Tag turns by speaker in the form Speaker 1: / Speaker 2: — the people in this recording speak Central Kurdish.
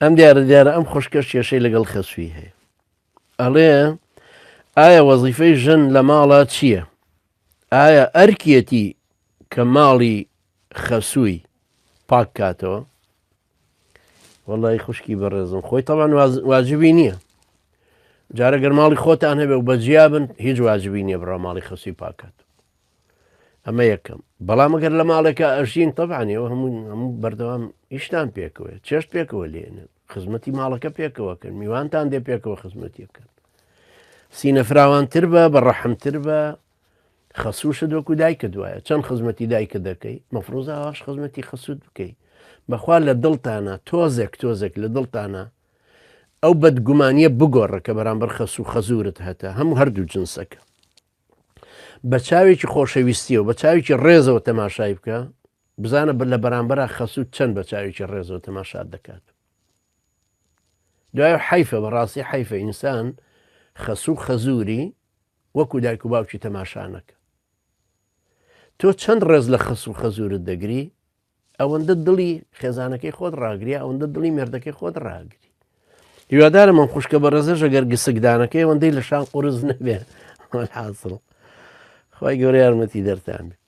Speaker 1: ئەم دیارە ئەم خوشکە کێشەی لەگەڵ خەسووی هەیە. ئەڵێ ئایا وەزیفەی ژن لە ماڵە چییە؟ ئایا ئەرکێتی کە ماڵی خەسووی پاک کاتەوە؟ وەڵی خوشکی بەڕێزم خۆی تەوان واجبی نییە. جارە گەرماڵی خۆتان هەبێ و بەجیا بن هیچ واجبی نییە بڕا ماڵی خەسووی پاکات. ئەمە یەکەم. بەڵام ئەگەر لە ماڵێکە ئەژین تەبعانیەوە هەموو بەردەوام ئیشتان پێکەوە چێشت پێکەوە لێنن خزمەتی ماڵەکە پێکەوەکەن میوانتان دێ پێکەوە خزمەتیەکەن سینە فراوانتر بە بەڕەحمتر بە خەسووشت وەکو دایکە دوایە چەند خزمەتی دایکە دەکەی مەفروزە ئاش خزمەتی خەسوود بکەیت بەخوا لە دڵتانە تۆزێک لە دڵتانە ئەو بەدگومانیە بگۆڕە کە بەرامبەر خەسوو خەزورت هەتە هەموو هەردوو جنسەکە بە چاوێکی خۆشەویستیەوە بە چاوێکی ڕێزەوە تەماشای بکە بزانە لە بەرامبەر خەسوود چەند بە چاوێکی ڕێزەوە تەماشات دەکات دوای حیفە بەڕاستی حیفە ئینسان خەسوو خەزوری وەکو دایک و باوکی تەماشانەکە تۆ چەند ڕێز لە خەسوو خەزورت دەگری ئەوەندە دڵی خێزانەکەی خۆت ڕاگری ئەوەندە دڵی مێردەکەی خۆت ڕاگری هیوادارم من خوشکە بە ڕێزەش ئەگەر گسکدانەکەی ئەوەندەی لە شان قورس نەبێ حاصڵ خی گەورە یارمەتی دەرتان بێ